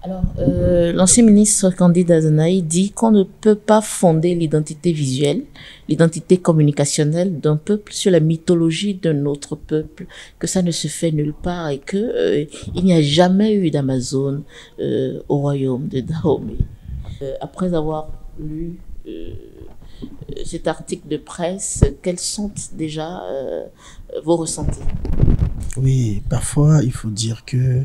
Alors, l'ancien ministre Candide Azanaï dit qu'on ne peut pas fonder l'identité visuelle, l'identité communicationnelle d'un peuple sur la mythologie d'un autre peuple, que ça ne se fait nulle part et que il n'y a jamais eu d'Amazone au royaume de Dahomey. Après avoir lu cet article de presse, quels sont déjà vos ressentis? Oui, parfois il faut dire que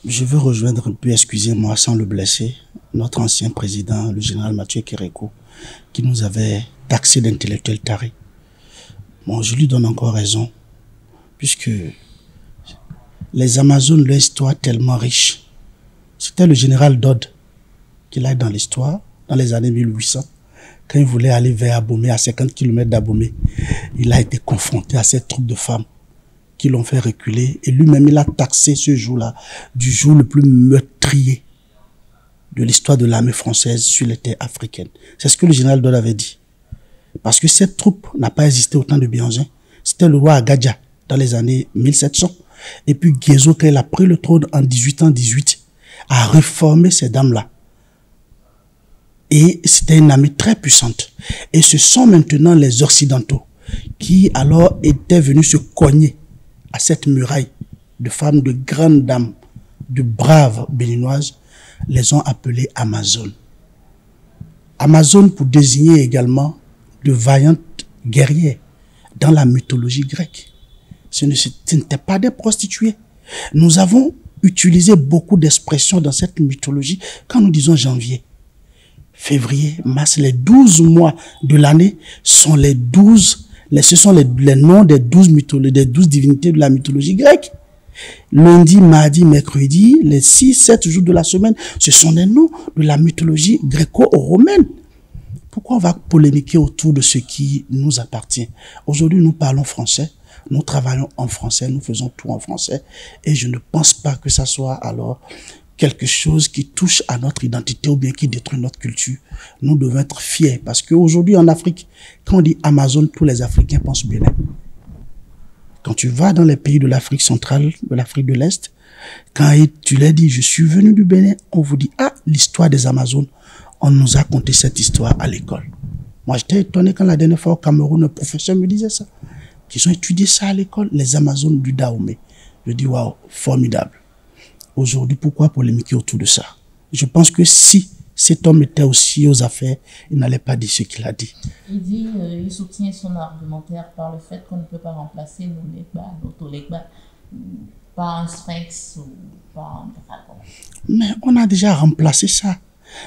je veux rejoindre un peu, excusez-moi sans le blesser, notre ancien président, le général Mathieu Kérékou, qui nous avait taxé d'intellectuels tarés. Bon, je lui donne encore raison, puisque les Amazones, leur histoire est tellement riche. C'était le général Dodd qui l'a dans l'histoire, dans les années 1800, quand il voulait aller vers Abomey, à 50 km d'Abomey. Il a été confronté à cette troupe de femmes qui l'ont fait reculer. Et lui-même, il a taxé ce jour-là du jour le plus meurtrier de l'histoire de l'armée française sur les terres africaines. C'est ce que le général Dodd avait dit. Parce que cette troupe n'a pas existé au temps de Bianzin. C'était le roi Agadja dans les années 1700. Et puis Guézo, quand il a pris le trône en 1818, a réformé ces dames-là. Et c'était une armée très puissante. Et ce sont maintenant les Occidentaux qui alors étaient venus se cogner à cette muraille de femmes, de grandes dames, de braves béninoises, les ont appelées Amazones. Amazones pour désigner également de vaillantes guerrières dans la mythologie grecque. Ce n'étaient pas des prostituées. Nous avons utilisé beaucoup d'expressions dans cette mythologie quand nous disons janvier, février, mars, les 12 mois de l'année sont ce sont les noms des 12 divinités de la mythologie grecque. Lundi, mardi, mercredi, les 6-7 jours de la semaine, ce sont des noms de la mythologie gréco-romaine. Pourquoi on va polémiquer autour de ce qui nous appartient? Aujourd'hui, nous parlons français, nous travaillons en français, nous faisons tout en français, et je ne pense pas que ça soit alors quelque chose qui touche à notre identité ou bien qui détruit notre culture. Nous devons être fiers parce qu'aujourd'hui en Afrique, quand on dit Amazone, tous les Africains pensent Bénin. Quand tu vas dans les pays de l'Afrique centrale, de l'Afrique de l'Est, quand tu leur dis je suis venu du Bénin, on vous dit ah, l'histoire des Amazones, on nous a conté cette histoire à l'école. Moi j'étais étonné quand la dernière fois au Cameroun, un professeur me disait ça, qu'ils ont étudié ça à l'école, les Amazones du Dahomey. Je dis waouh, formidable. Aujourd'hui, pourquoi polémiquer autour de ça? Je pense que si cet homme était aussi aux affaires, il n'allait pas dire ce qu'il a dit. Il soutient son argumentaire par le fait qu'on ne peut pas remplacer nos Tolegba par un sphinx ou par un dragon. Mais on a déjà remplacé ça.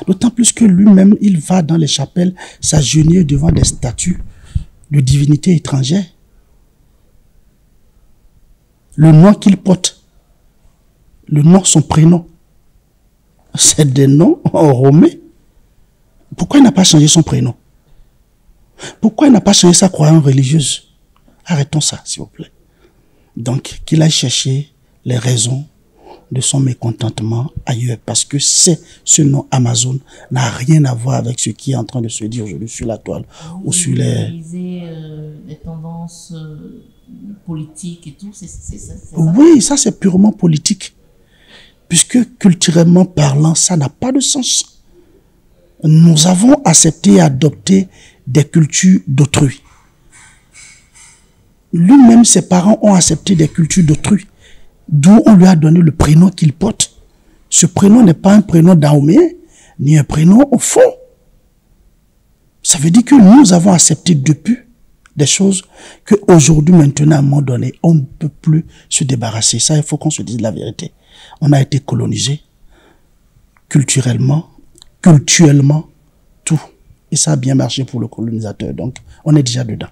D'autant plus que lui-même, il va dans les chapelles s'agenouiller devant des statues de divinités étrangères. Le nom qu'il porte, le nom, son prénom, c'est des noms romains. Pourquoi il n'a pas changé son prénom? Pourquoi il n'a pas changé sa croyance religieuse? Arrêtons ça, s'il vous plaît. Donc, qu'il aille chercher les raisons de son mécontentement ailleurs. Parce que ce nom Amazone n'a rien à voir avec ce qui est en train de se dire aujourd'hui sur la toile. Ou sur les tendances politiques et tout, c'est ça? Oui, ça c'est purement politique. Puisque culturellement parlant, ça n'a pas de sens. Nous avons accepté et adopté des cultures d'autrui. Lui-même, ses parents ont accepté des cultures d'autrui, d'où on lui a donné le prénom qu'il porte. Ce prénom n'est pas un prénom dahoméen, ni un prénom au fond. Ça veut dire que nous avons accepté depuis des choses qu'aujourd'hui, maintenant, à un moment donné, on ne peut plus se débarrasser. Ça, il faut qu'on se dise la vérité. On a été colonisé culturellement, cultuellement, tout. Et ça a bien marché pour le colonisateur. Donc, on est déjà dedans.